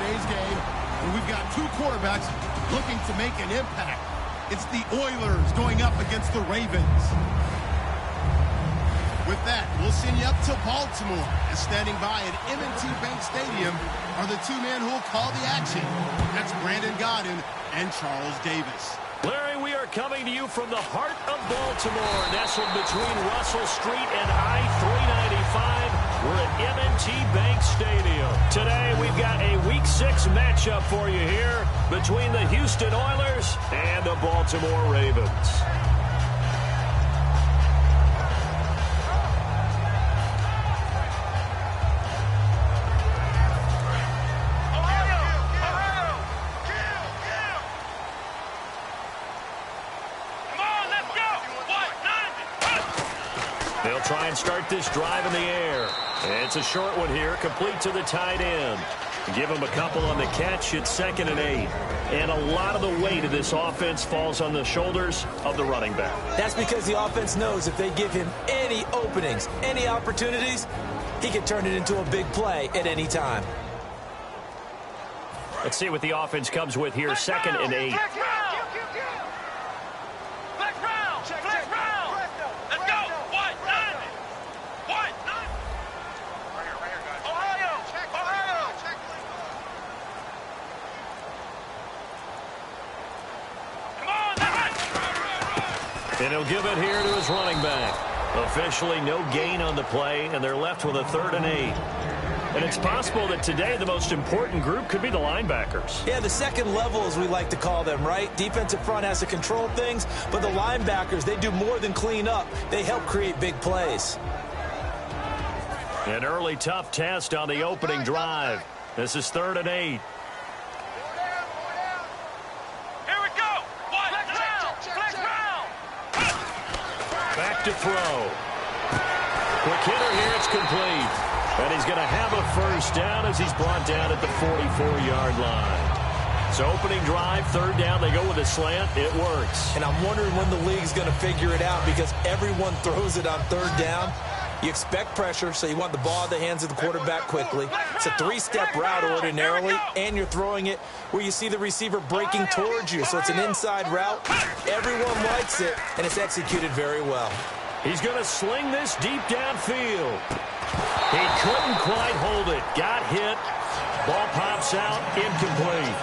today's game, where we've got two quarterbacks looking to make an impact. It's the Oilers going up against the Ravens. With that, we'll send you up to Baltimore. And standing by at M&T Bank Stadium are the two men who will call the action. That's Brandon Godden and Charles Davis. Larry, we are coming to you from the heart of Baltimore, nestled between Russell Street and I-395. We're at M&T Bank Stadium. Today, we've got a Week 6 matchup for you here between the Houston Oilers and the Baltimore Ravens. They'll try and start this drive in the air. It's a short one here, complete to the tight end. Give him a couple on the catch. It's 2nd and 8. And a lot of the weight of this offense falls on the shoulders of the running back. That's because the offense knows if they give him any openings, any opportunities, he can turn it into a big play at any time. Let's see what the offense comes with here, 2nd and 8. And he'll give it here to his running back. Officially no gain on the play, and they're left with a 3rd and 8. And it's possible that today the most important group could be the linebackers. Yeah, the second level, as we like to call them, right? Defensive front has to control things, but the linebackers, they do more than clean up. They help create big plays. An early tough test on the opening drive. This is 3rd and 8. Back to throw. Quick hitter here, it's complete. And he's going to have a first down as he's brought down at the 44-yard line. So opening drive, 3rd down, they go with a slant. It works. And I'm wondering when the league's going to figure it out because everyone throws it on 3rd down. You expect pressure, so you want the ball in the hands of the quarterback quickly. It's a 3-step route ordinarily, and you're throwing it where you see the receiver breaking towards you. So it's an inside route. Everyone likes it, and it's executed very well. He's going to sling this deep downfield. He couldn't quite hold it. Got hit. Ball pops out, incomplete.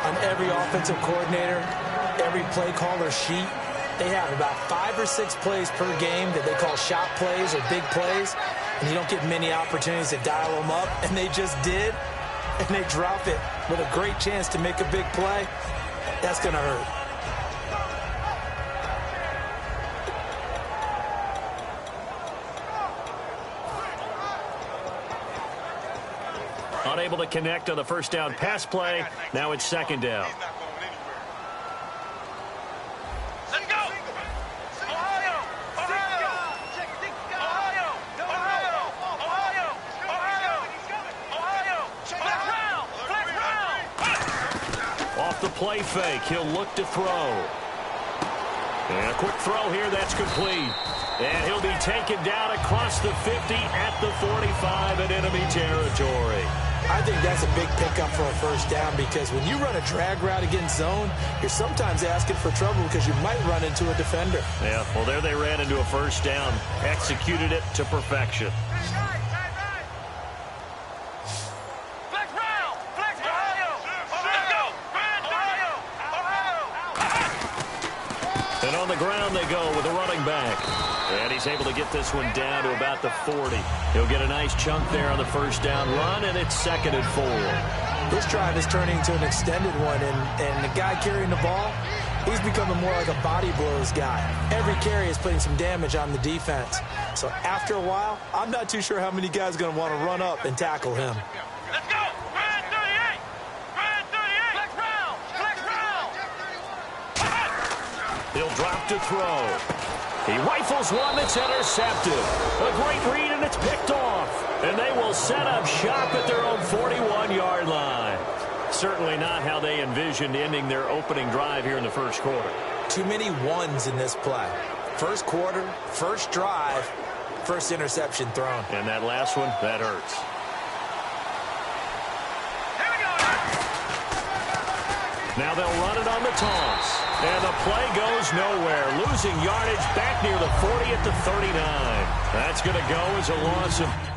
On every offensive coordinator, every play caller sheet, they have about 5 or 6 plays per game that they call shot plays or big plays, and you don't get many opportunities to dial them up, and they just did, and they drop it with a great chance to make a big play. That's going to hurt. Unable to connect on the first down pass play. Now it's 2nd down. The play fake. He'll look to throw. And a quick throw here. That's complete. And he'll be taken down across the 50 at the 45 in enemy territory. I think that's a big pickup for a first down because when you run a drag route against zone, you're sometimes asking for trouble because you might run into a defender. Yeah, well, there they ran into a first down. Executed it to perfection. And on the ground they go with a running back. And he's able to get this one down to about the 40. He'll get a nice chunk there on the first down run, and it's 2nd and 4. This drive is turning into an extended one, and the guy carrying the ball, he's becoming more like a body blows guy. Every carry is putting some damage on the defense. So after a while, I'm not too sure how many guys are going to want to run up and tackle him. Let's go! Brand 38! Brand 38! Flex round! Flex round! He'll drop to throw. He rifles one that's intercepted. A great read, and it's picked off. And they will set up shop at their own 41-yard line. Certainly not how they envisioned ending their opening drive here in the first quarter. Too many ones in this play. First quarter, first drive, first interception thrown. And that last one, that hurts. Here Now they'll run it on the toss. And the play goes nowhere. Losing yardage back near the 40 at the 39. That's going to go as a loss of...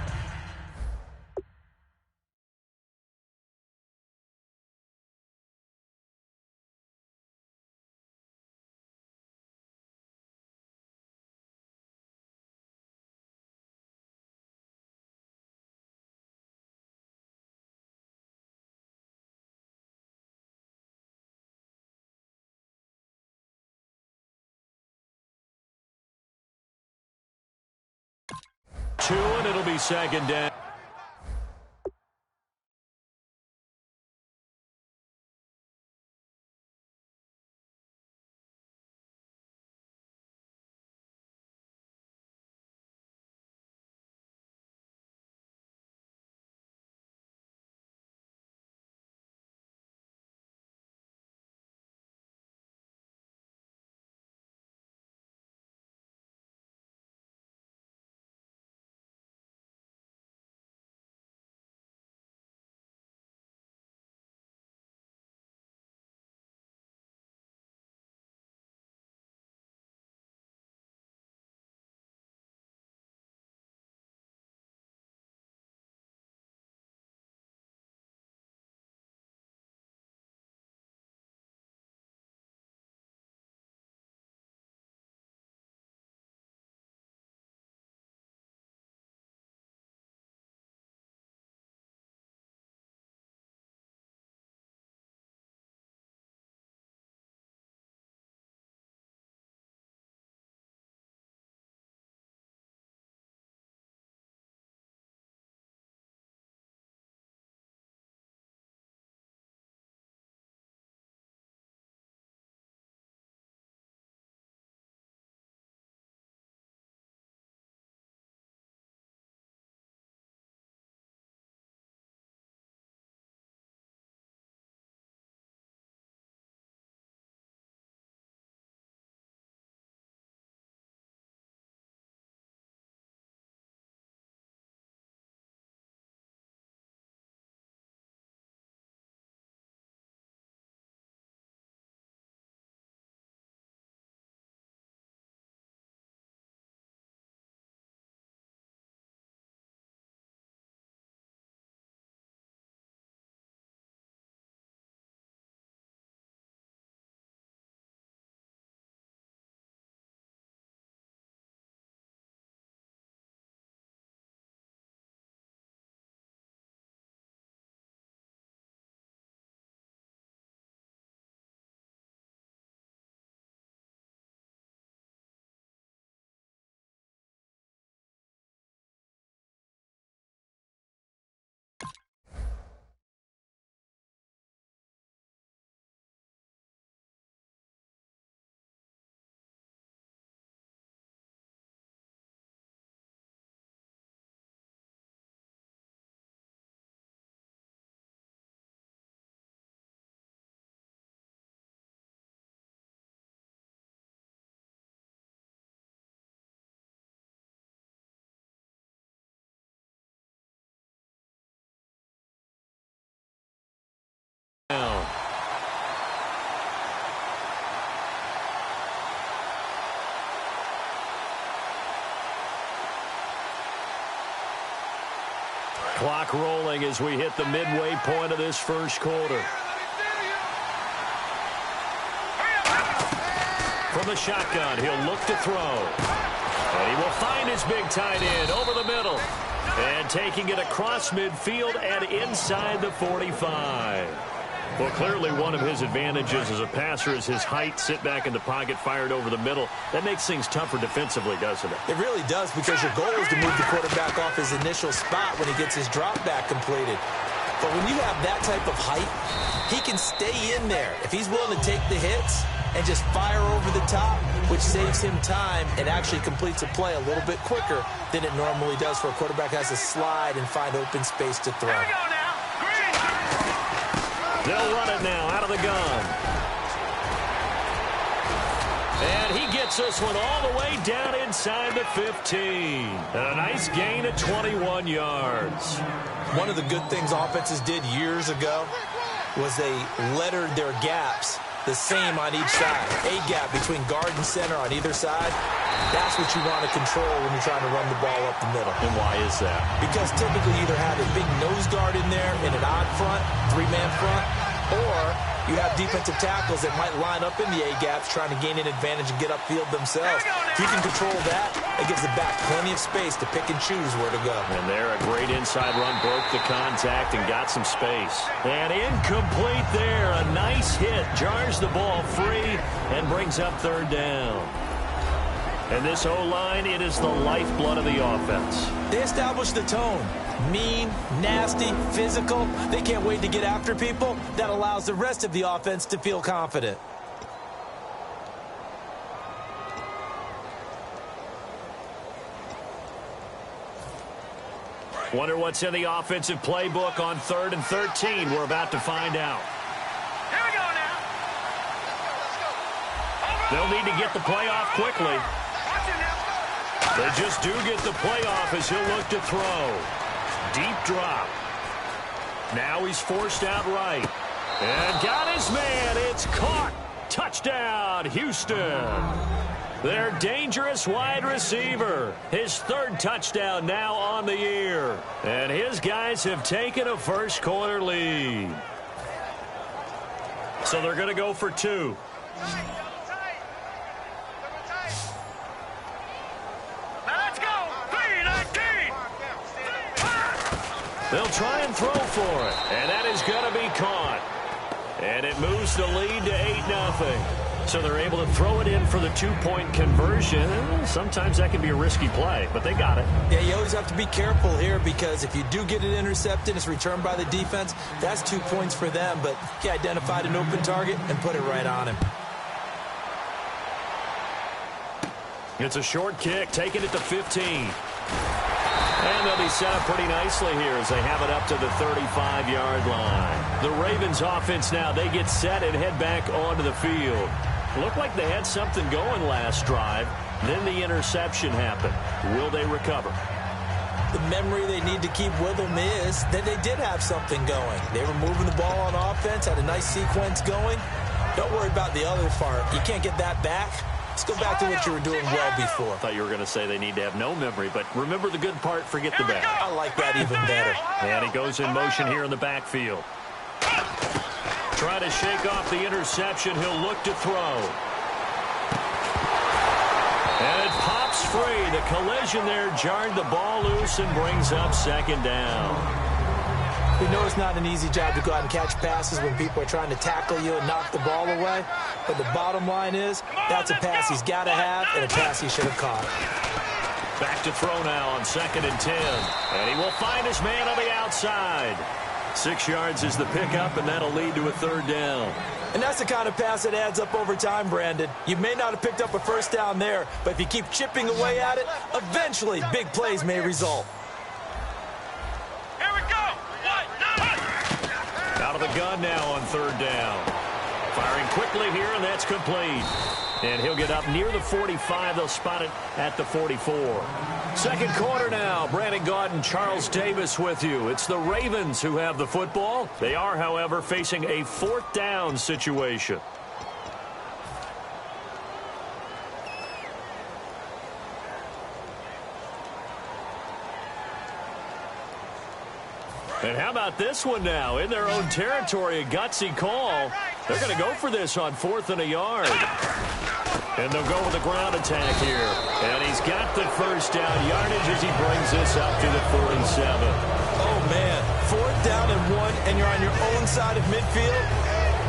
Two, and it'll be second down. Clock rolling as we hit the midway point of this first quarter. From the shotgun, he'll look to throw. And he will find his big tight end over the middle. And taking it across midfield and inside the 45. Well, clearly one of his advantages as a passer is his height. Sit back in the pocket, fired over the middle. That makes things tougher defensively, doesn't it? It really does, because your goal is to move the quarterback off his initial spot when he gets his drop back completed. But when you have that type of height, he can stay in there if he's willing to take the hits and just fire over the top, which saves him time and actually completes a play a little bit quicker than it normally does for a quarterback who has to slide and find open space to throw. They'll run it now out of the gun. And he gets this one all the way down inside the 15. A nice gain of 21 yards. One of the good things offenses did years ago was they lettered their gaps the same on each side. A gap between guard and center on either side. That's what you want to control when you're trying to run the ball up the middle. And why is that? Because typically you either have a big nose guard in there in an odd front, three-man front, or you have defensive tackles that might line up in the A-gaps trying to gain an advantage and get upfield themselves. If you can control that, it gives the back plenty of space to pick and choose where to go. And there, a great inside run, broke the contact and got some space. And incomplete there. A nice hit. Jars the ball free and brings up third down. And this O-line, it is the lifeblood of the offense. They establish the tone. Mean, nasty, physical. They can't wait to get after people. That allows the rest of the offense to feel confident. Wonder what's in the offensive playbook on 3rd and 13. We're about to find out. Here we go now. They'll need to get the play off quickly. Watch it now. They just do get the play off as he'll look to throw. Deep drop. Now he's forced out right. And got his man. It's caught. Touchdown, Houston. Their dangerous wide receiver. His 3rd touchdown now on the year. And his guys have taken a first-quarter lead. So they're going to go for 2. They'll try and throw for it, and that is going to be caught. And it moves the lead to 8-0. So they're able to throw it in for the 2-point conversion. Sometimes that can be a risky play, but they got it. Yeah, you always have to be careful here because if you do get it intercepted, it's returned by the defense, that's 2 points for them. But he identified an open target and put it right on him. It's a short kick, taking it to 15. And they'll be set up pretty nicely here as they have it up to the 35-yard line. The Ravens offense now, they get set and head back onto the field. Looked like they had something going last drive. Then the interception happened. Will they recover? The memory they need to keep with them is that they did have something going. They were moving the ball on offense, had a nice sequence going. Don't worry about the other part. You can't get that back. Let's go back to what you were doing well before. I thought you were going to say they need to have no memory, but remember the good part, forget the bad. I like that even better. And he goes in motion here in the backfield. Trying to shake off the interception. He'll look to throw. And it pops free. The collision there jarred the ball loose and brings up 2nd down. We know it's not an easy job to go out and catch passes when people are trying to tackle you and knock the ball away. But the bottom line is, that's a pass he's got to have and a pass he should have caught. Back to throw now on 2nd and 10. And he will find his man on the outside. 6 yards is the pickup, and that'll lead to a 3rd down. And that's the kind of pass that adds up over time, Brandon. You may not have picked up a first down there, but if you keep chipping away at it, eventually big plays may result. Out of the gun now on 3rd down. Firing quickly here, and that's complete. And he'll get up near the 45. They'll spot it at the 44. 2nd quarter now. Brandon Gaudin and Charles Davis with you. It's the Ravens who have the football. They are, however, facing a 4th down situation. And how about this one now? In their own territory, a gutsy call. They're going to go for this on 4th and a yard. And they'll go with a ground attack here. And he's got the first down yardage as he brings this up to the 47. Oh, man. 4th down and 1, and you're on your own side of midfield.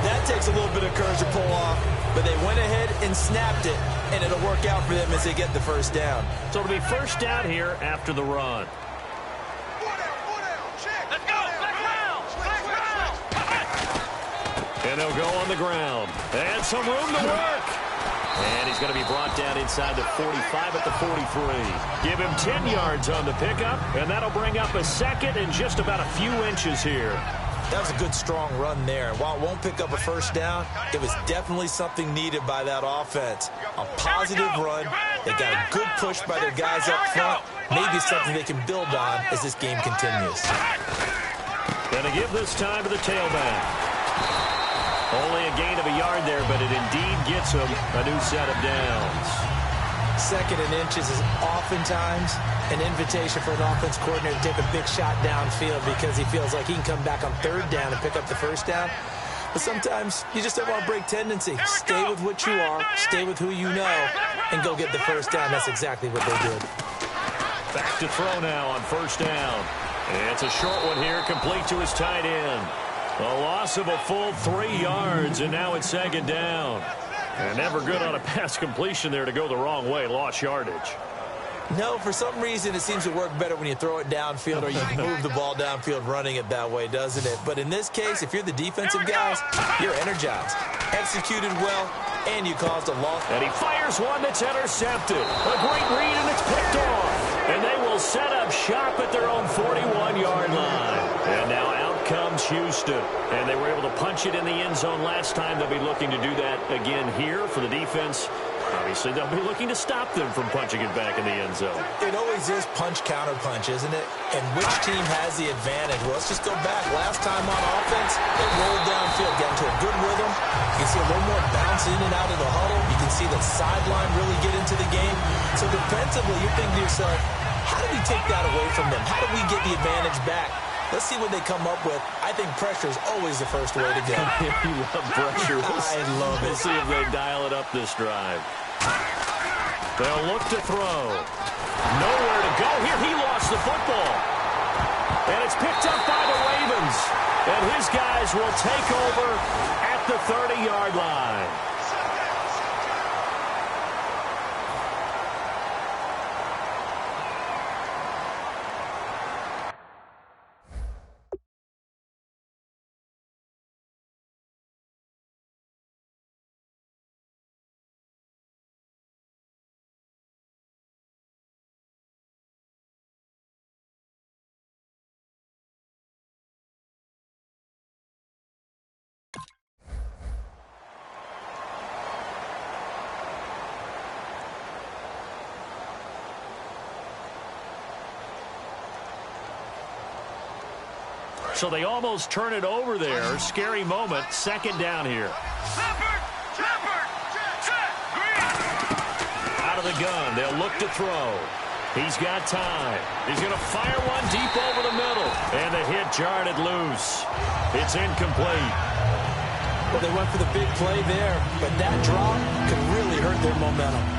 That takes a little bit of courage to pull off. But they went ahead and snapped it, and it'll work out for them as they get the first down. So it'll be first down here after the run. And they'll go on the ground. And some room to work. And he's going to be brought down inside the 45 at the 43. Give him 10 yards on the pickup, and that'll bring up a 2nd and just about a few inches here. That was a good, strong run there. While it won't pick up a first down, it was definitely something needed by that offense. A positive run. They got a good push by their guys up front. Maybe something they can build on as this game continues. Going to give this time to the tailback. Only a gain of a yard there, but it indeed gets him a new set of downs. 2nd and inches is oftentimes an invitation for an offense coordinator to take a big shot downfield because he feels like he can come back on 3rd down and pick up the 1st down. But sometimes you just don't want to break tendency. Stay with what you are, stay with who you know, and go get the 1st down. That's exactly what they did. Back to throw now on 1st down. And it's a short one here, complete to his tight end. A loss of a full 3 yards, and now it's 2nd down. And never good on a pass completion there to go the wrong way. Lost yardage. No, for some reason it seems to work better when you throw it downfield or you move the ball downfield running it that way, doesn't it? But in this case, if you're the defensive guys, you're energized. Executed well, and you caused a loss. And he fires one that's intercepted. A great read, and it's picked off. And they will set up shop at their own 41-yard line. And now out comes Houston. And they were able to punch it in the end zone last time. They'll be looking to do that again here for the defense. Obviously, they'll be looking to stop them from punching it back in the end zone. It always is punch-counter-punch, isn't it? And which team has the advantage? Well, let's just go back. Last time on offense, they rolled downfield, got into a good rhythm. You can see a little more bounce in and out of the huddle. You can see the sideline really get into the game. So defensively, you're thinking to yourself, how do we take that away from them? How do we get the advantage back? Let's see what they come up with. I think pressure is always the first way to go. You love pressure. I love it. We'll see if they dial it up this drive. They'll look to throw. Nowhere to go here. He lost the football. And it's picked up by the Ravens. And his guys will take over at the 30-yard line. So they almost turn it over there. Scary moment. 2nd down here. Out of the gun. They'll look to throw. He's got time. He's going to fire one deep over the middle. And the hit jarred it loose. It's incomplete. Well, they went for the big play there, but that drop could really hurt their momentum.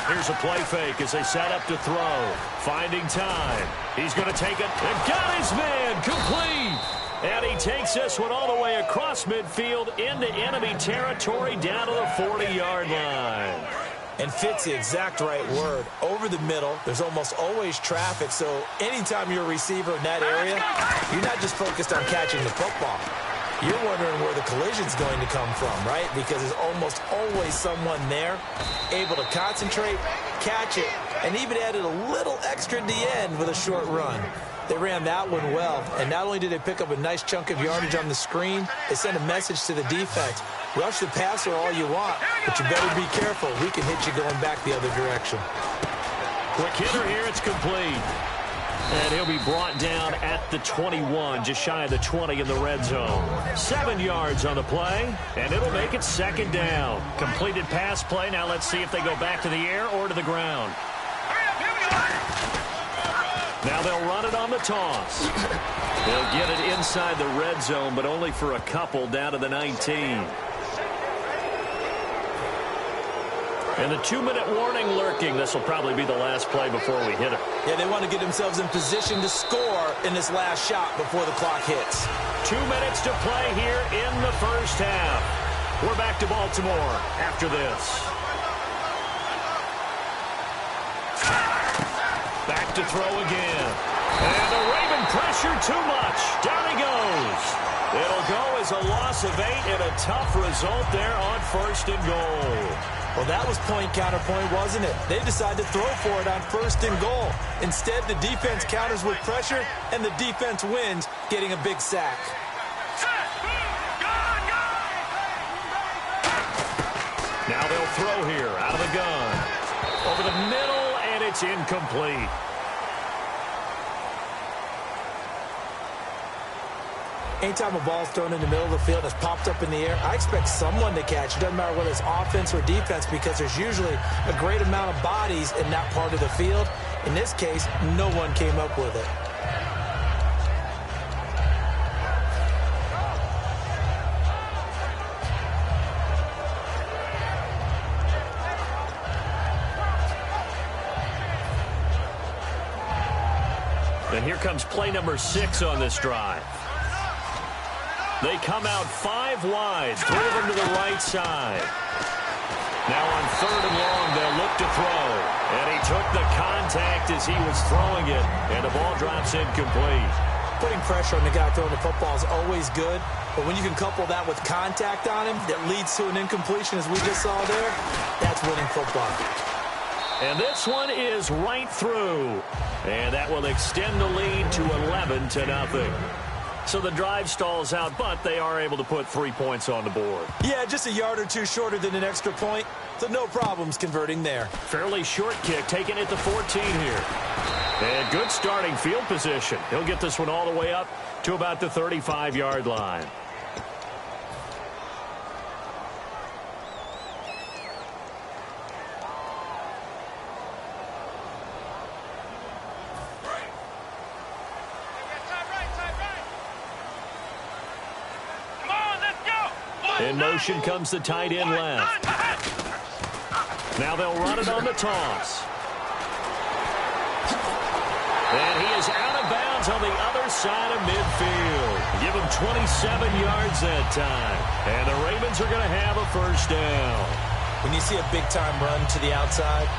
Here's a play fake as they set up to throw. Finding time. He's going to take it and got his man complete. And he takes this one all the way across midfield into enemy territory down to the 40-yard line. And fits the exact right word. Over the middle, there's almost always traffic, so anytime you're a receiver in that area, you're not just focused on catching the football. You're wondering where the collision's going to come from, right? Because there's almost always someone there able to concentrate, catch it, and even added a little extra at the end with a short run. They ran that one well, and not only did they pick up a nice chunk of yardage on the screen, they sent a message to the defense. Rush the passer all you want, but you better be careful. We can hit you going back the other direction. Quick hitter here, it's complete. And he'll be brought down at the 21, just shy of the 20 in the red zone. 7 yards on the play, and it'll make it 2nd down. Completed pass play. Now let's see if they go back to the air or to the ground. Now they'll run it on the toss. They'll get it inside the red zone, but only for a couple down to the 19. And the 2-minute warning lurking. This will probably be the last play before we hit it. Yeah, they want to get themselves in position to score in this last shot before the clock hits. 2 minutes to play here in the first half. We're back to Baltimore after this. Back to throw again. And the Raven pressure too much. Down he goes. It'll go as a loss of 8 and a tough result there on 1st and goal. Well, that was point-counterpoint, wasn't it? They decided to throw for it on 1st and goal. Instead, the defense counters with pressure, and the defense wins, getting a big sack. Now they'll throw here out of the gun. Over the middle, and it's incomplete. Anytime a ball's thrown in the middle of the field that's popped up in the air, I expect someone to catch. It doesn't matter whether it's offense or defense because there's usually a great amount of bodies in that part of the field. In this case, no one came up with it. And here comes play number 6 on this drive. They come out 5 wide, 3 of them to the right side. Now on 3rd and long, they'll look to throw. And he took the contact as he was throwing it, and the ball drops incomplete. Putting pressure on the guy throwing the football is always good, but when you can couple that with contact on him that leads to an incompletion, as we just saw there, that's winning football. And this one is right through. And that will extend the lead to 11-0. So the drive stalls out, but they are able to put 3 points on the board. Yeah, just a yard or two shorter than an extra point, so no problems converting there. Fairly short kick, taken at the 14 here. And good starting field position. He'll get this one all the way up to about the 35-yard line. In motion comes the tight end left. Now they'll run it on the toss. And he is out of bounds on the other side of midfield. Give him 27 yards that time. And the Ravens are going to have a first down. When you see a big-time run to the outside,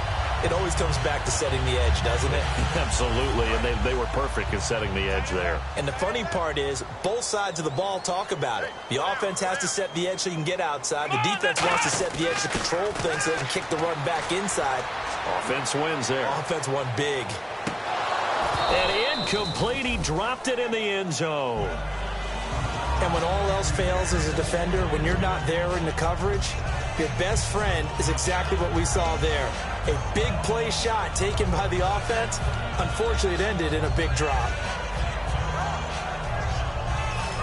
it always comes back to setting the edge, doesn't it? Absolutely, and they were perfect in setting the edge there. And the funny part is, both sides of the ball talk about it. The offense has to set the edge so you can get outside. The defense wants to set the edge to control things so they can kick the run back inside. Offense wins there. Offense won big. And incomplete, he dropped it in the end zone. And when all else fails as a defender, when you're not there in the coverage, your best friend is exactly what we saw there. A big play shot taken by the offense. Unfortunately, it ended in a big drop.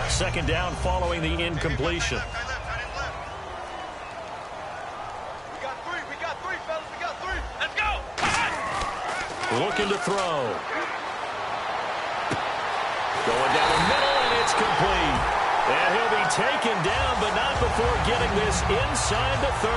Second down following the incompletion. We got three, fellas. We got three. Let's go. Looking to throw. Going down the middle, and it's complete. And he'll be taken down, but not before getting this inside the 30.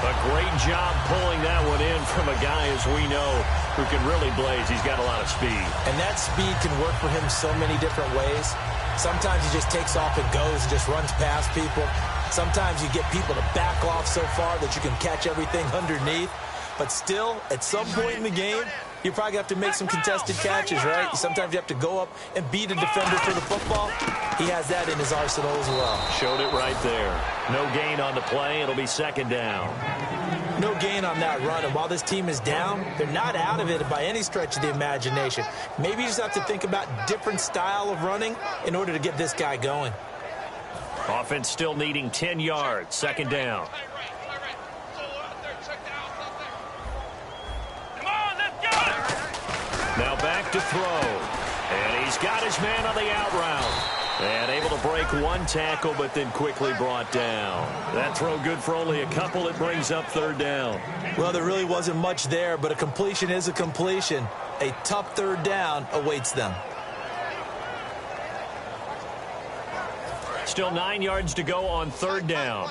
A great job pulling that one in from a guy, as we know, who can really blaze. He's got a lot of speed. And that speed can work for him so many different ways. Sometimes he just takes off and goes and just runs past people. Sometimes you get people to back off so far that you can catch everything underneath. But still, at some point in the game, you probably have to make some contested catches, right? Sometimes you have to go up and beat a defender for the football. He has that in his arsenal as well. Showed it right there. No gain on the play. It'll be second down. No gain on that run. And while this team is down, they're not out of it by any stretch of the imagination. Maybe you just have to think about different style of running in order to get this guy going. Offense still needing 10 yards. Second down. Now back to throw. And he's got his man on the out route. And able to break one tackle, but then quickly brought down. That throw good for only a couple. It brings up third down. Well, there really wasn't much there, but a completion is a completion. A tough third down awaits them. Still 9 yards to go on third down.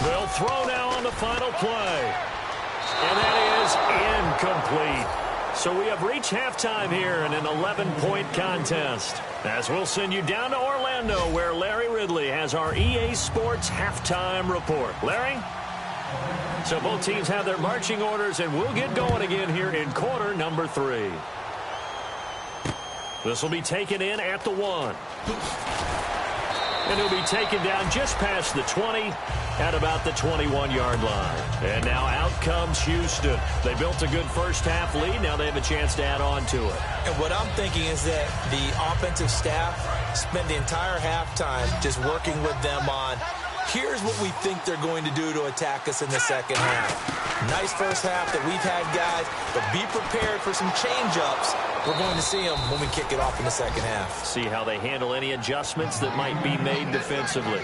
They'll throw now on the final play. And that is incomplete. So we have reached halftime here in an 11-point contest. As we'll send you down to Orlando, where Larry Ridley has our EA Sports halftime report. Larry? So both teams have their marching orders, and we'll get going again here in quarter number 3. This will be taken in at the 1. And he'll be taken down just past the 20 at about the 21-yard line. And now out comes Houston. They built a good first-half lead. Now they have a chance to add on to it. And what I'm thinking is that the offensive staff spent the entire halftime just working with them on, here's what we think they're going to do to attack us in the second half. Nice first half that we've had, guys, but be prepared for some change-ups. We're going to see them when we kick it off in the second half. See how they handle any adjustments that might be made defensively.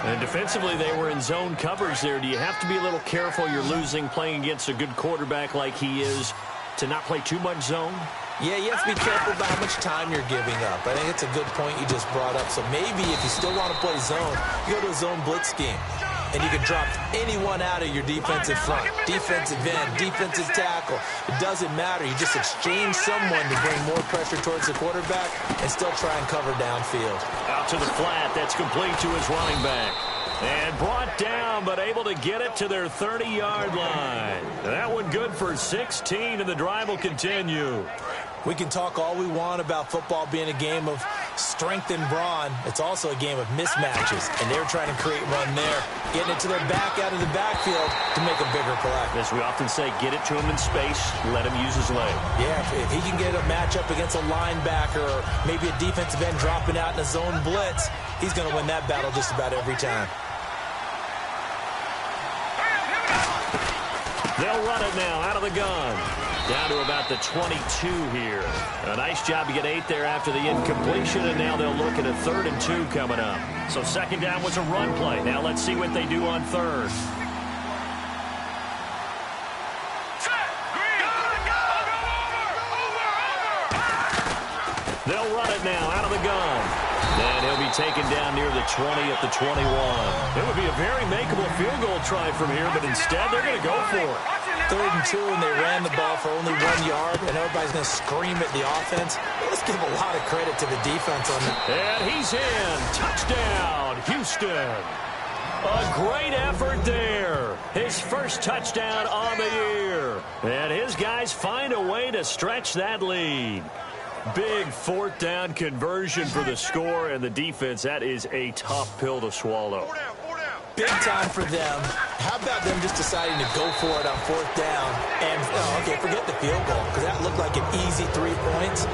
And defensively, they were in zone coverage there. Do you have to be a little careful? You're losing playing against a good quarterback like he is to not play too much zone? Yeah, you have to be careful about how much time you're giving up. I think it's a good point you just brought up. So maybe if you still want to play zone, you go to a zone blitz scheme. And you can drop anyone out of your defensive front, defensive end, defensive tackle. It doesn't matter. You just exchange someone to bring more pressure towards the quarterback and still try and cover downfield. Out to the flat. That's complete to his running back. And brought down, but able to get it to their 30-yard line. That one good for 16, and the drive will continue. We can talk all we want about football being a game of strength and brawn. It's also a game of mismatches, and they're trying to create one there, getting it to their back out of the backfield to make a bigger play. As we often say, get it to him in space, let him use his leg. Yeah, if he can get a matchup against a linebacker or maybe a defensive end dropping out in a zone blitz, he's going to win that battle just about every time. They'll run it now out of the gun. Down to about the 22 here. A nice job to get 8 there after the incompletion, and now they'll look at a 3rd and 2 coming up. So second down was a run play. Now let's see what they do on third. They'll run it now out of the gun. And he'll be taken down near the 20 at the 21. It would be a very makeable field goal try from here, but instead they're going to go for it. 3rd and 2, and they ran the ball for only 1 yard, and everybody's going to scream at the offense. Let's give a lot of credit to the defense on that. And he's in. Touchdown, Houston. A great effort there. His first touchdown on the year. And his guys find a way to stretch that lead. Big 4th down conversion for the score, and the defense, that is a tough pill to swallow. Big time for them. How about them just deciding to go for it on 4th down? And, okay, forget the field goal, because that looked like an easy 3 points.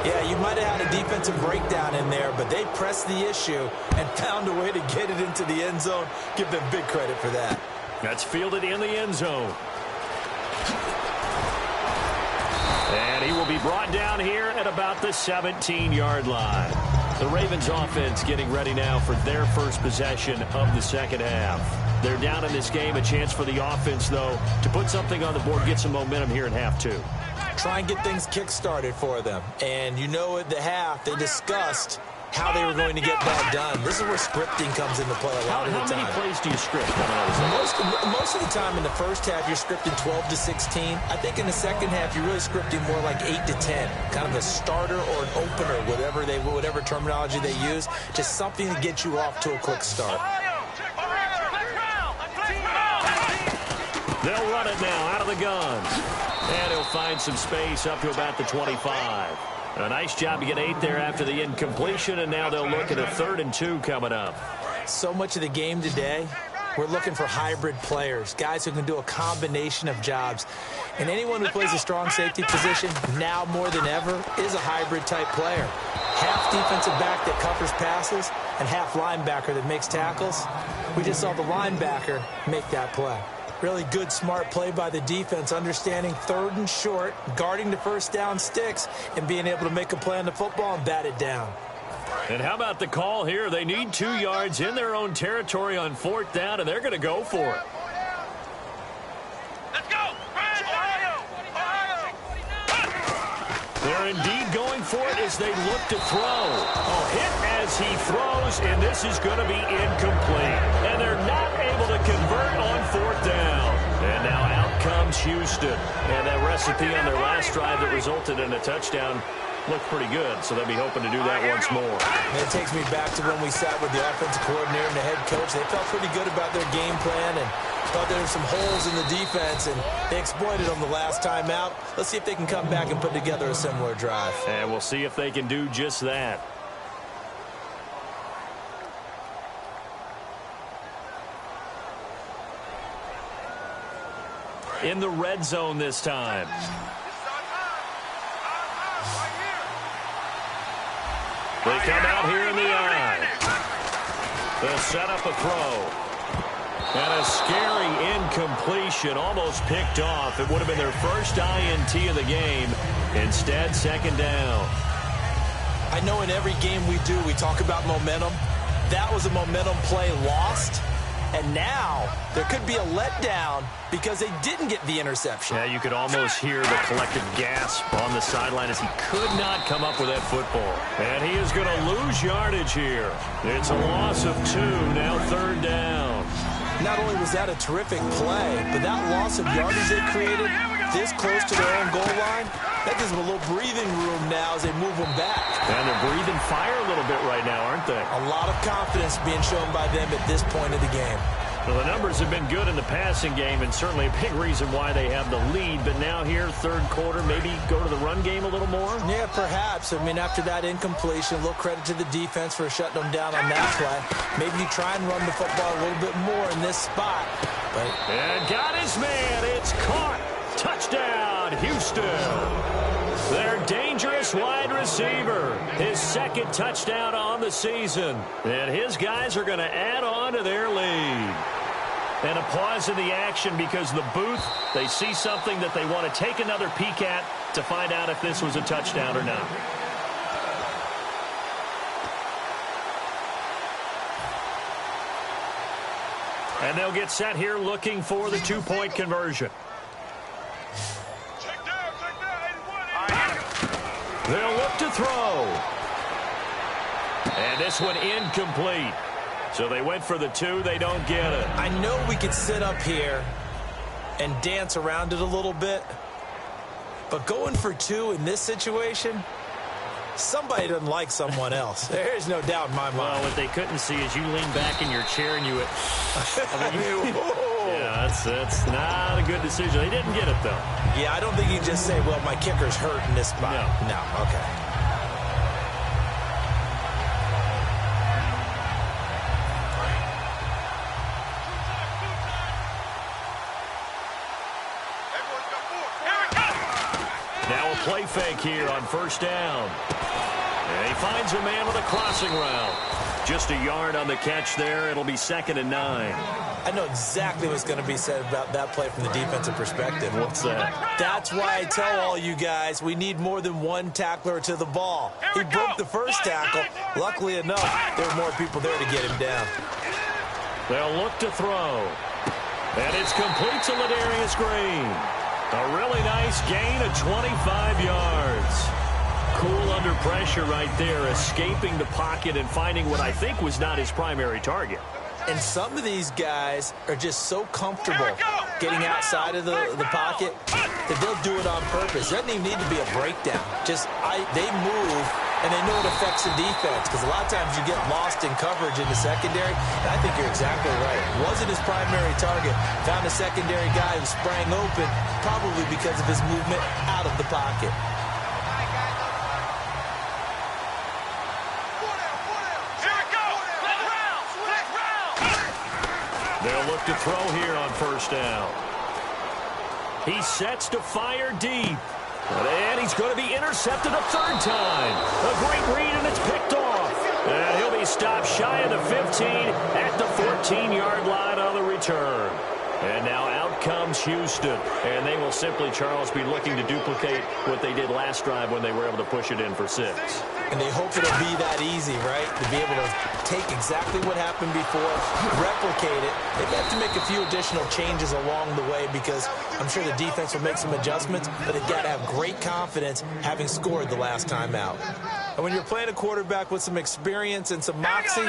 Yeah, you might have had a defensive breakdown in there, but they pressed the issue and found a way to get it into the end zone. Give them big credit for that. That's fielded in the end zone. And he will be brought down here at about the 17-yard line. The Ravens offense getting ready now for their first possession of the second half. They're down in this game. A chance for the offense, though, to put something on the board, get some momentum here in half 2. Try and get things kick-started for them. And you know at the half, they discussed how they were going to get that done. This is where scripting comes into play a lot of the time. How many plays do you script coming out of this? Most of the time in the first half, you're scripting 12 to 16. I think in the second half, you're really scripting more like 8 to 10. Kind of a starter or an opener, whatever terminology they use. Just something to get you off to a quick start. They'll run it now out of the guns. And he'll find some space up to about the 25. A nice job to get 8 there after the incompletion, and now they'll look at a 3rd and 2 coming up. So much of the game today, we're looking for hybrid players, guys who can do a combination of jobs. And anyone who plays a strong safety position, now more than ever, is a hybrid-type player. Half defensive back that covers passes and half linebacker that makes tackles. We just saw the linebacker make that play. Really good, smart play by the defense, understanding 3rd and short, guarding the first down sticks, and being able to make a play on the football and bat it down. And how about the call here? They need 2 yards in their own territory on 4th down, and they're going to go for it. Let's go! They're indeed going for it as they look to throw. Oh, hit as he throws, and this is going to be incomplete. And they're not able to convert on 4th down. And now out comes Houston. And that recipe on their last drive that resulted in a touchdown looked pretty good, so they'll be hoping to do that once more. And it takes me back to when we sat with the offensive coordinator and the head coach. They felt pretty good about their game plan and thought there were some holes in the defense, and they exploited them the last time out. Let's see if they can come back and put together a similar drive. And we'll see if they can do just that. in the red zone this time. They come out here in the eye. They'll set up a throw. And a scary incompletion, almost picked off. It would have been their first INT of the game. Instead, second down. I know in every game we do, we talk about momentum. That was a momentum play lost. And now there could be a letdown because they didn't get the interception. Yeah, you could almost hear the collective gasp on the sideline as he could not come up with that football. And he is going to lose yardage here. It's a loss of 2, now third down. Not only was that a terrific play, but that loss of yardage they created this close to their own goal line, that gives them a little breathing room now as they move them back. And they're breathing fire a little bit right now, aren't they? A lot of confidence being shown by them at this point of the game. Well, the numbers have been good in the passing game, and certainly a big reason why they have the lead. But now here, third quarter, maybe go to the run game a little more? Yeah, perhaps. I mean, after that incompletion, a little credit to the defense for shutting them down on that play. Maybe you try and run the football a little bit more in this spot. But and got his man. It's caught. Touchdown, Houston. Their dangerous wide receiver. His second touchdown on the season. And his guys are going to add on to their lead. And a pause in the action because the booth, they see something that they want to take another peek at to find out if this was a touchdown or not. And they'll get set here looking for the two-point conversion. They'll look to throw. And this one incomplete. So they went for the 2. They don't get it. I know we could sit up here and dance around it a little bit. But going for 2 in this situation, somebody doesn't like someone else. There's no doubt in my mind. Well, what they couldn't see is you lean back in your chair and you... Yeah, that's not a good decision. They didn't get it, though. Yeah, I don't think you can just say, well, my kicker's hurt in this spot. No, okay. Now a play fake here on first down. And he finds a man with a crossing route. Just a yard on the catch there. It'll be 2nd and 9. I know exactly what's going to be said about that play from the defensive perspective. What's that? That's why I tell all you guys we need more than one tackler to the ball. He broke the first tackle. Luckily enough, there were more people there to get him down. They'll look to throw. And it's complete to Ladarius Green. A really nice gain of 25 yards. Cool under pressure right there, escaping the pocket and finding what I think was not his primary target. And some of these guys are just so comfortable getting outside of the pocket that they'll do it on purpose. It doesn't even need to be a breakdown. They move, and they know it affects the defense because a lot of times you get lost in coverage in the secondary. And I think you're exactly right. Wasn't his primary target. Found a secondary guy who sprang open, probably because of his movement out of the pocket. They'll look to throw here on first down. He sets to fire deep. And he's going to be intercepted a third time. A great read, and it's picked off. And he'll be stopped shy of the 15 at the 14-yard line on the return. And now out comes Houston. And they will simply, Charles, be looking to duplicate what they did last drive when they were able to push it in for 6. And they hope it'll be that easy, right? To be able to take exactly what happened before, replicate it. They have to make a few additional changes along the way because I'm sure the defense will make some adjustments, but they've got to have great confidence having scored the last time out. And when you're playing a quarterback with some experience and some moxie,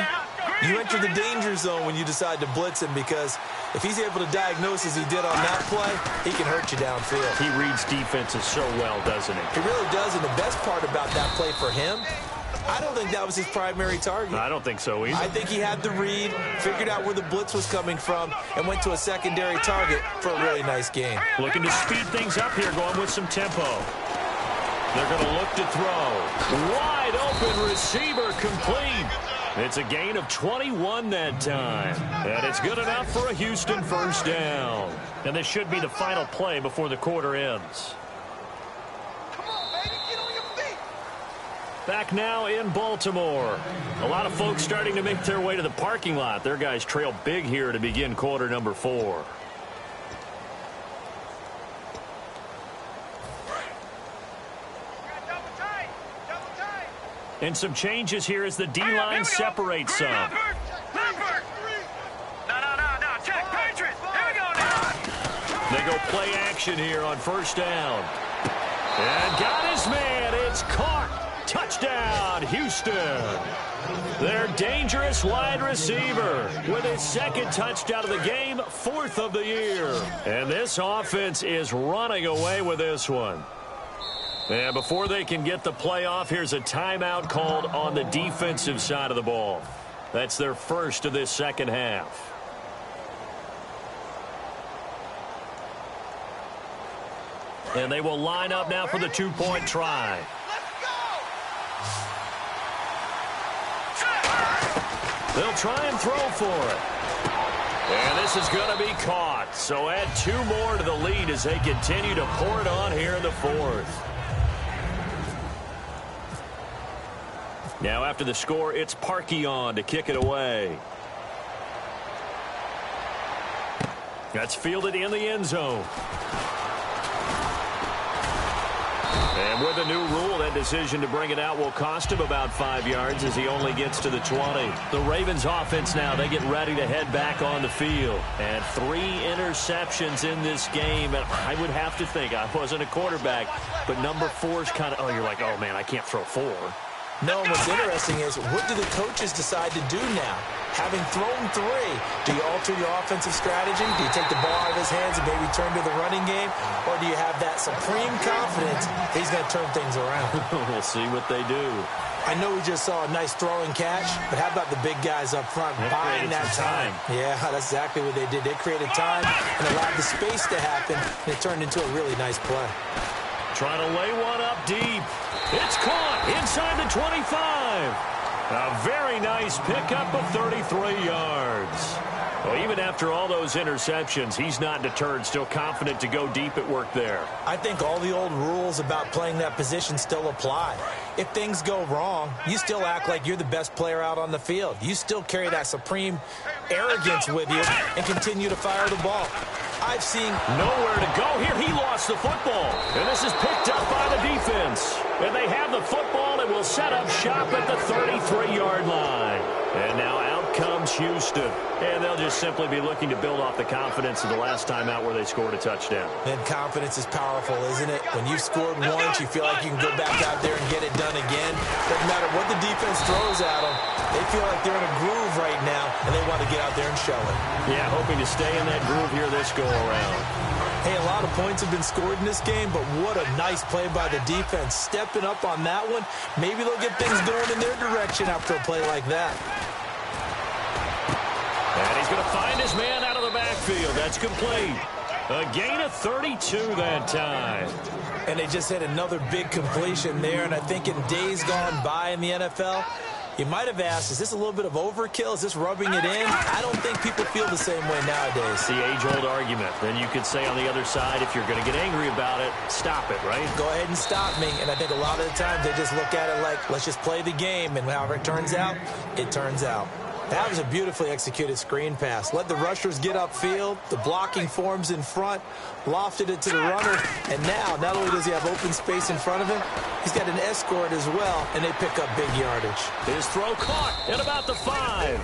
you enter the danger zone when you decide to blitz him because if he's able to diagnose as he did on that play, he can hurt you downfield. He reads defenses so well, doesn't he? He really does, and the best part about that play for him, I don't think that was his primary target. I don't think so either. I think he had the read, figured out where the blitz was coming from, and went to a secondary target for a really nice game. Looking to speed things up here, going with some tempo. They're going to look to throw. Wide open receiver complete. It's a gain of 21 that time. And it's good enough for a Houston first down. And this should be the final play before the quarter ends. Come on, baby, get on your feet. Back now in Baltimore. A lot of folks starting to make their way to the parking lot. Their guys trail big here to begin quarter number 4. And some changes here as the D-line separates some. No. Check, Patriots. Here we go now. They go play action here on first down. And got his man. It's caught. Touchdown, Houston. Their dangerous wide receiver with his second touchdown of the game, 4th of the year. And this offense is running away with this one. And before they can get the play off, here's a timeout called on the defensive side of the ball. That's their first of this second half. And they will line up now for the 2-point try. They'll try and throw for it. And this is going to be caught. So add 2 more to the lead as they continue to pour it on here in the 4th. Now after the score, it's Parkey on to kick it away. That's fielded in the end zone. And with a new rule, that decision to bring it out will cost him about 5 yards as he only gets to the 20. The Ravens offense now, they get ready to head back on the field. And 3 interceptions in this game. And I would have to think, I wasn't a quarterback, but number 4 is kind of, oh, you're like, oh, man, I can't throw 4. No, and what's interesting is, what do the coaches decide to do now? Having thrown 3, do you alter your offensive strategy? Do you take the ball out of his hands and maybe turn to the running game? Or do you have that supreme confidence he's going to turn things around? We'll see what they do. I know we just saw a nice throwing catch, but how about the big guys up front buying that time? Yeah, that's exactly what they did. They created time and allowed the space to happen, and it turned into a really nice play. Trying to lay one up deep. It's caught inside the 25. A very nice pickup of 33 yards. Well, even after all those interceptions, he's not deterred, still confident to go deep at work there. I think all the old rules about playing that position still apply. If things go wrong, you still act like you're the best player out on the field. You still carry that supreme arrogance with you and continue to fire the ball. I've seen nowhere to go here. He lost the football. And this is picked up by the defense. And they have the football and will set up shop at the 33-yard line. And now out comes Houston. And they'll just simply be looking to build off the confidence of the last time out where they scored a touchdown. And confidence is powerful, isn't it? When you've scored once, you feel like you can go back out there and get it done again. Doesn't matter what the defense throws at them. They feel like they're in a groove right now, and they want to get out there and show it. Yeah, hoping to stay in that groove here this go-around. Hey, a lot of points have been scored in this game, but what a nice play by the defense. Stepping up on that one, maybe they'll get things going in their direction after a play like that. And he's going to find his man out of the backfield. That's complete. A gain of 32 that time. And they just had another big completion there, and I think in days gone by in the NFL, you might have asked, is this a little bit of overkill? Is this rubbing it in? I don't think people feel the same way nowadays. It's the age-old argument. Then you could say on the other side, if you're going to get angry about it, stop it, right? Go ahead and stop me. And I think a lot of the times they just look at it like, let's just play the game. And however it turns out, it turns out. That was a beautifully executed screen pass. Let the rushers get upfield. The blocking forms in front. Lofted it to the runner. And now, not only does he have open space in front of him, he's got an escort as well, and they pick up big yardage. His throw caught at about the 5.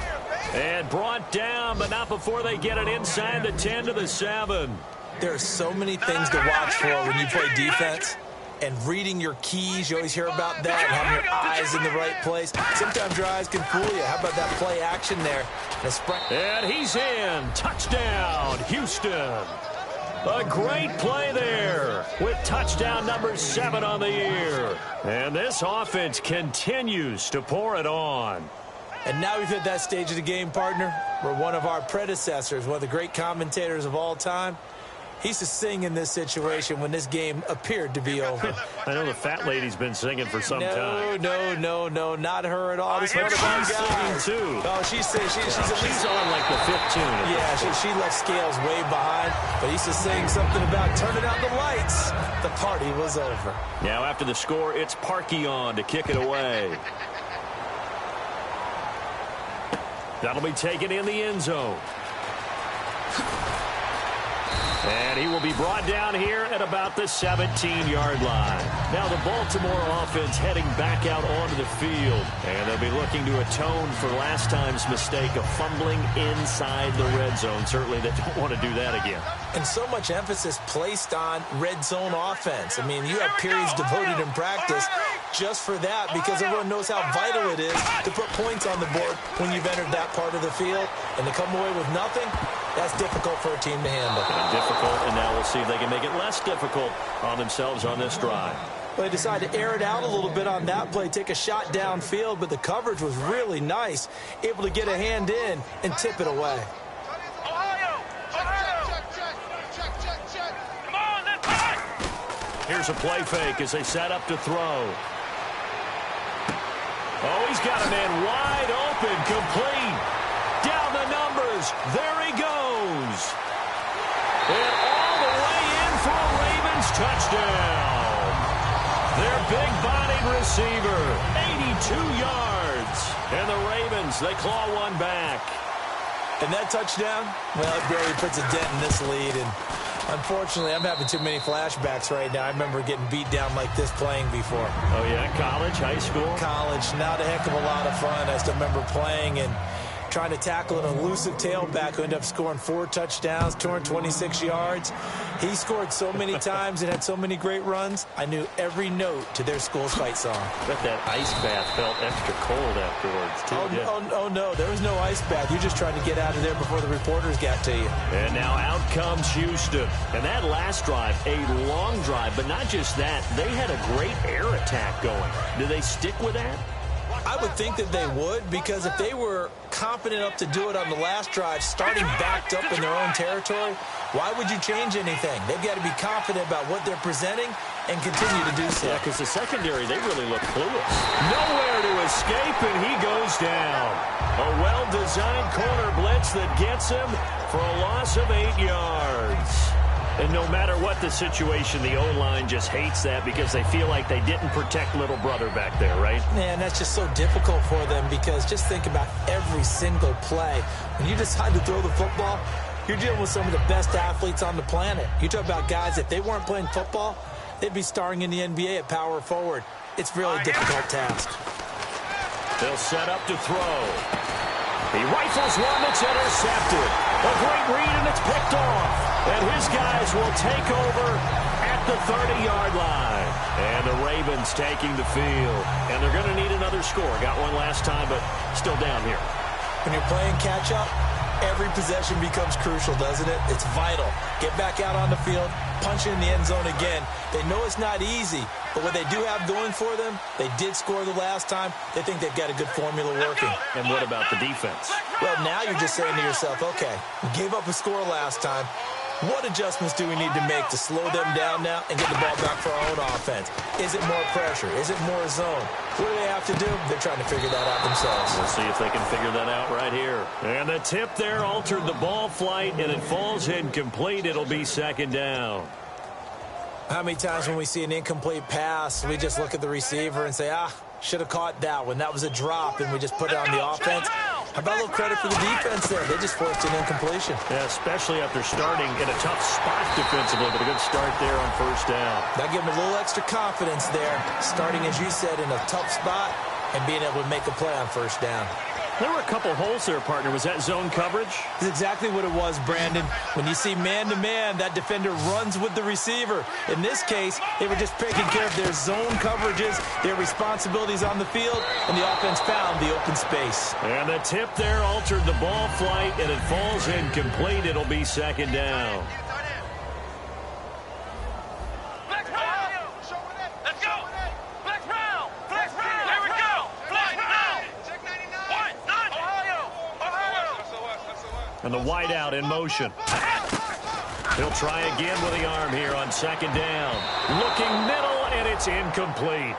And brought down, but not before they get it inside the 10 to the 7. There are so many things to watch for when you play defense. And reading your keys, you always hear about that, and having your eyes in the right place. Sometimes your eyes can fool you. How about that play action there? And he's in. Touchdown, Houston. A great play there with touchdown number 7 on the year. And this offense continues to pour it on. And now we've hit that stage of the game, partner, where one of our predecessors, one of the great commentators of all time, Used to sing in this situation when this game appeared to be over. I know the fat lady's been singing for some time. No, not her at all. This But she's singing too. Oh, she's on like the fifth tune. Yeah, she left Scales way behind, but he used to sing something about turning out the lights. The party was over. Now after the score, it's Parkey on to kick it away. That'll be taken in the end zone. And he will be brought down here at about the 17-yard line. Now the Baltimore offense heading back out onto the field. And they'll be looking to atone for last time's mistake of fumbling inside the red zone. Certainly they don't want to do that again. And so much emphasis placed on red zone offense. I mean, you have periods devoted in practice just for that because everyone knows how vital it is to put points on the board when you've entered that part of the field. And to come away with nothing, that's difficult for a team to handle. Difficult, and now we'll see if they can make it less difficult on themselves on this drive. Well, they decided to air it out a little bit on that play, take a shot downfield, but the coverage was really nice, able to get a hand in and tip it away. Here's a play fake as they set up to throw. Oh, he's got a man wide open, complete. Down the numbers. There he goes. And all the way in for a Ravens touchdown. Their big-bodied receiver, 82 yards. And the Ravens, they claw one back. And that touchdown, well, it barely puts a dent in this lead. And unfortunately, I'm having too many flashbacks right now. I remember getting beat down like this playing before. Oh, yeah? College, high school? College. Not a heck of a lot of fun. I still remember playing and trying to tackle an elusive tailback who ended up scoring 4 touchdowns, 226 yards. He scored so many times and had so many great runs, I knew every note to their school's fight song. Bet that ice bath felt extra cold afterwards, too. Oh, no, there was no ice bath. You just tried to get out of there before the reporters got to you. And now out comes Houston. And that last drive, a long drive, but not just that. They had a great air attack going. Do they stick with that? I would think that they would, because if they were confident enough to do it on the last drive, starting backed up in their own territory, why would you change anything? They've got to be confident about what they're presenting and continue to do so. Yeah, because the secondary, they really look clueless. Nowhere to escape, and he goes down. A well-designed corner blitz that gets him for a loss of 8 yards. And no matter what the situation, the O-line just hates that because they feel like they didn't protect little brother back there, right? Man, that's just so difficult for them because just think about every single play. When you decide to throw the football, you're dealing with some of the best athletes on the planet. You talk about guys, if they weren't playing football, they'd be starring in the NBA at power forward. It's really a difficult task. They'll set up to throw. He rifles one that's intercepted. A great read, and it's picked off. And his guys will take over at the 30-yard line. And the Ravens taking the field. And they're going to need another score. Got one last time, but still down here. When you're playing catch-up, every possession becomes crucial, doesn't it? It's vital. Get back out on the field, punch it in the end zone again. They know it's not easy, but what they do have going for them, they did score the last time. They think they've got a good formula working. And what about the defense? Well, now you're just saying to yourself, okay, we gave up a score last time. What adjustments do we need to make to slow them down now and get the ball back for our own offense? Is it more pressure? Is it more zone? What do they have to do? They're trying to figure that out themselves. We'll see if they can figure that out right here. And the tip there altered the ball flight, and it falls incomplete. It'll be second down. How many times when we see an incomplete pass, we just look at the receiver and say, should have caught that one. That was a drop, and we just put it on the offense. How about a little credit for the defense there? They just forced an incompletion. Yeah, especially after starting in a tough spot defensively, but a good start there on first down. That gave them a little extra confidence there, starting, as you said, in a tough spot and being able to make a play on first down. There were a couple holes there, partner. Was that zone coverage? That's exactly what it was, Brandon. When you see man-to-man, that defender runs with the receiver. In this case, they were just taking care of their zone coverages, their responsibilities on the field, and the offense found the open space. And the tip there altered the ball flight, and it falls incomplete. It'll be second down. And the wideout in motion. He'll try again with the arm here on second down. Looking middle, and it's incomplete.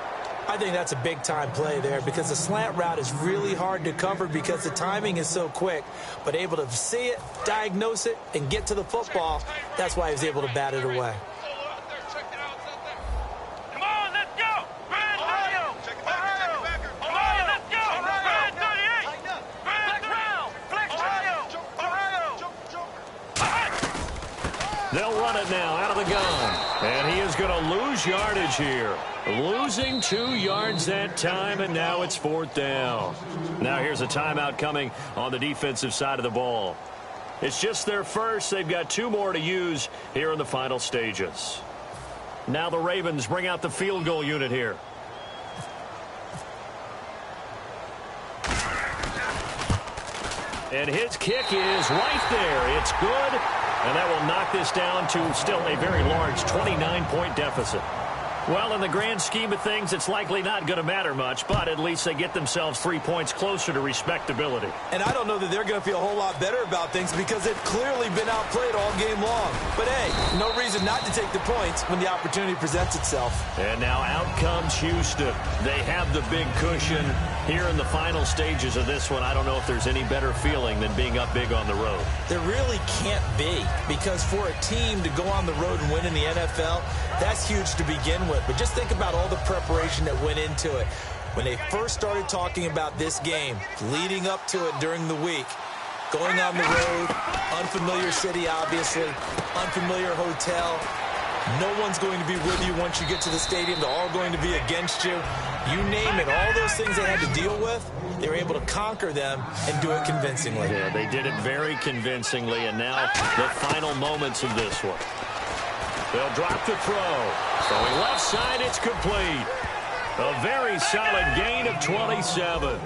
I think that's a big-time play there because the slant route is really hard to cover because the timing is so quick. But able to see it, diagnose it, and get to the football, that's why he was able to bat it away. Come on, let's go! Brand Ohio! Check it back. Ohio, let's go! Brand 38! Brand Brown! Flex Ohio! They'll run it now out of the gun. And he is going to lose yardage here. Losing 2 yards that time, and now it's 4th down. Now here's a timeout coming on the defensive side of the ball. It's just their first. They've got 2 more to use here in the final stages. Now the Ravens bring out the field goal unit here. And his kick is right there. It's good, and that will knock this down to still a very large 29-point deficit. Well, in the grand scheme of things, it's likely not going to matter much, but at least they get themselves 3 points closer to respectability. And I don't know that they're going to feel a whole lot better about things because they've clearly been outplayed all game long. But, hey, no reason not to take the points when the opportunity presents itself. And now out comes Houston. They have the big cushion here in the final stages of this one. I don't know if there's any better feeling than being up big on the road. There really can't be because for a team to go on the road and win in the NFL, that's huge to begin with. But just think about all the preparation that went into it. When they first started talking about this game, leading up to it during the week, going on the road, unfamiliar city, obviously, unfamiliar hotel. No one's going to be with you once you get to the stadium. They're all going to be against you. You name it, all those things they had to deal with, they were able to conquer them and do it convincingly. Yeah, they did it very convincingly, and now the final moments of this one. They'll drop the throw. Throwing left side, it's complete. A very solid gain of 27.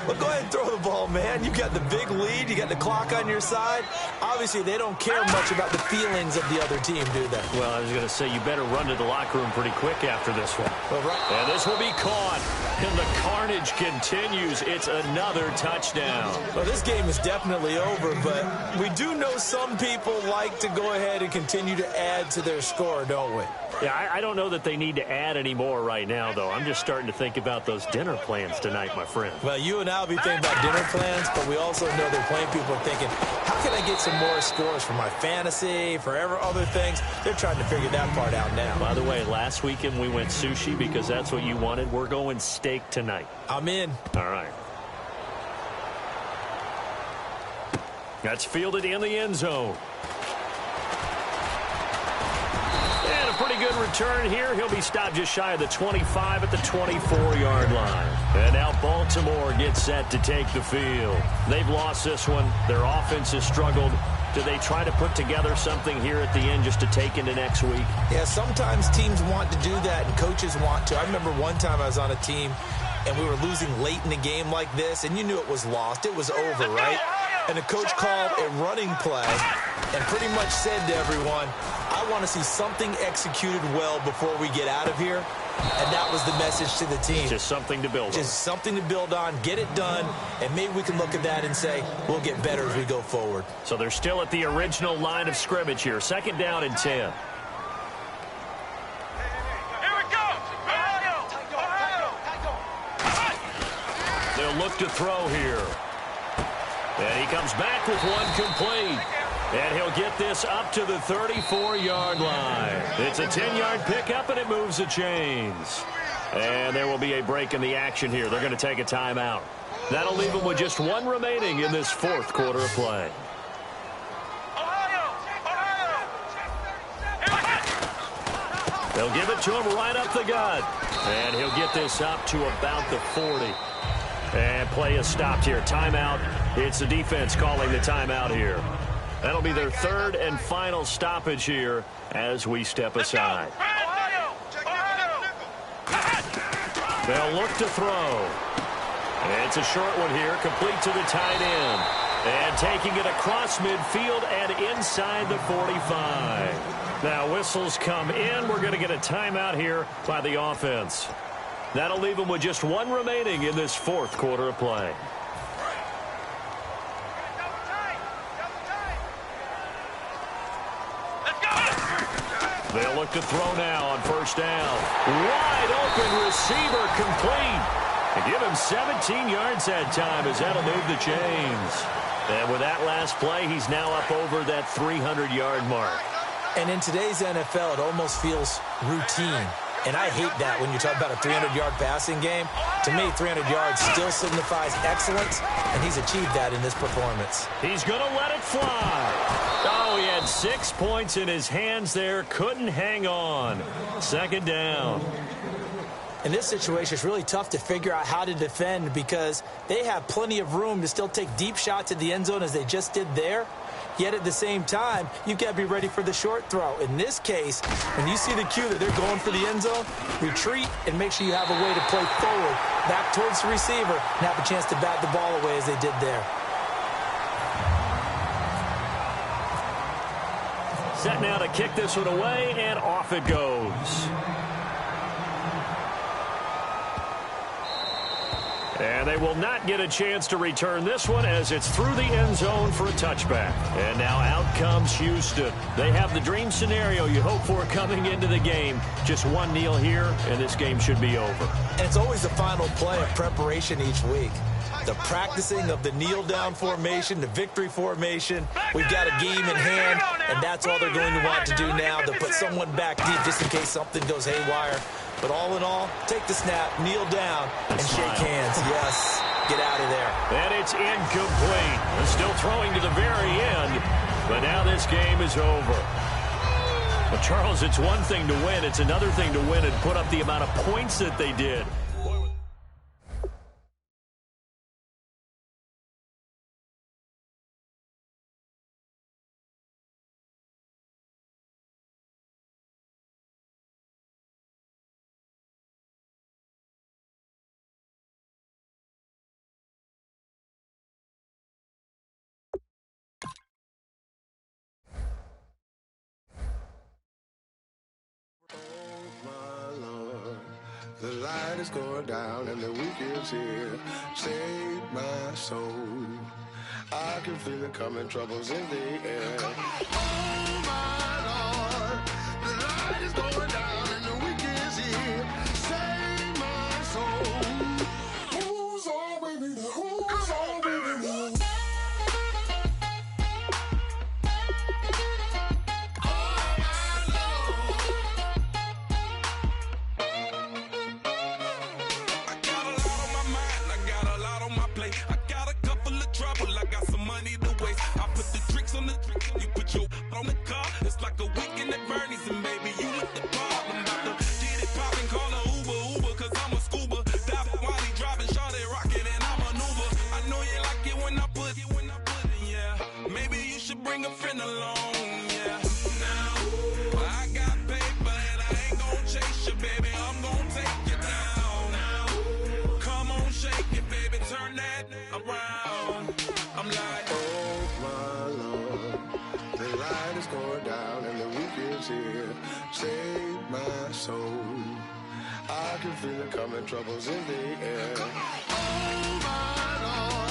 Well, go ahead and throw the ball, man. You got the big lead. You got the clock on your side. Obviously, they don't care much about the feelings of the other team, do they? Well, I was going to say, you better run to the locker room pretty quick after this one. Well, right. And this will be caught. And the carnage continues. It's another touchdown. Well, this game is definitely over, but we do know some people like to go ahead and continue to add to their score, don't we? Yeah, I don't know that they need to add any more right now, though. I'm just starting to think about those dinner plans tonight, my friend. Well, you and I will be thinking about dinner plans, but we also know they're playing people are thinking, how can I get some more scores for my fantasy, for other things? They're trying to figure that part out now. By the way, last weekend we went sushi because that's what you wanted. We're going steak tonight. I'm in. All right. That's fielded in the end zone. And a pretty good return here. He'll be stopped just shy of the 25 at the 24-yard line. And now Baltimore gets set to take the field. They've lost this one. Their offense has struggled. Do they try to put together something here at the end just to take into next week? Yeah, sometimes teams want to do that and coaches want to. I remember one time I was on a team and we were losing late in the game like this, and you knew it was lost. It was over, right? And the coach called a running play and pretty much said to everyone, I want to see something executed well before we get out of here. And that was the message to the team. Just something to build on. Just something to build on, get it done, and maybe we can look at that and say, we'll get better as we go forward. So they're still at the original line of scrimmage here. 2nd down and 10. Here we go! They'll look to throw here. And he comes back with one complete. And he'll get this up to the 34-yard line. It's a 10-yard pickup, and it moves the chains. And there will be a break in the action here. They're going to take a timeout. That'll leave them with just one remaining in this 4th quarter of play. They'll give it to him right up the gut. And he'll get this up to about the 40. And play is stopped here. Timeout. It's the defense calling the timeout here. That'll be their 3rd and final stoppage here as we step aside. They'll look to throw. It's a short one here, complete to the tight end. And taking it across midfield and inside the 45. Now whistles come in. We're going to get a timeout here by the offense. That'll leave them with just one remaining in this 4th quarter of play. Let's go! They'll look to throw now on first down. Wide open receiver complete. And give him 17 yards that time as that'll move the chains. And with that last play, he's now up over that 300-yard mark. And in today's NFL, it almost feels routine. And I hate that when you talk about a 300-yard passing game. To me, 300 yards still signifies excellence, and he's achieved that in this performance. He's going to let it fly. Oh, he had 6 points in his hands there. Couldn't hang on. Second down. In this situation, it's really tough to figure out how to defend because they have plenty of room to still take deep shots at the end zone as they just did there. Yet at the same time, you've got to be ready for the short throw. In this case, when you see the cue that they're going for the end zone, retreat and make sure you have a way to play forward, back towards the receiver, and have a chance to bat the ball away as they did there. Set now to kick this one away, and off it goes. And they will not get a chance to return this one as it's through the end zone for a touchback. And now out comes Houston. They have the dream scenario you hope for coming into the game. Just one kneel here, and this game should be over. And it's always the final play of preparation each week. The practicing of the kneel-down formation, the victory formation. We've got a game in hand, and that's all they're going to want to do now, to put someone back deep just in case something goes haywire. But all in all, take the snap, kneel down, and shake hands. Yes, get out of there. And it's incomplete. They're still throwing to the very end, but now this game is over. Well, Charles, it's one thing to win. It's another thing to win and put up the amount of points that they did. The light is going down and the week is here. Save my soul. I can feel it coming, troubles in the air. Oh my Lord, the light is going down and the week is here. Save my soul. Who's all with me? Who's all with me? On the car, it's like a weekend at Bernie's, and baby, you with the problem. About to get it poppin', call a Uber, cause I'm a scuba. Dive while he driving, shawty rockin', and I maneuver. I know you like it when I put it, yeah. Maybe you should bring a friend along, yeah. Now, I got paper, and I ain't gon' chase you, baby. I'm gon' take you down. Now, come on, shake it, baby, turn that around. I'm like, oh my Lord. The light is going down and the week is here. Save my soul. I can feel it coming, troubles in the air. Oh my Lord.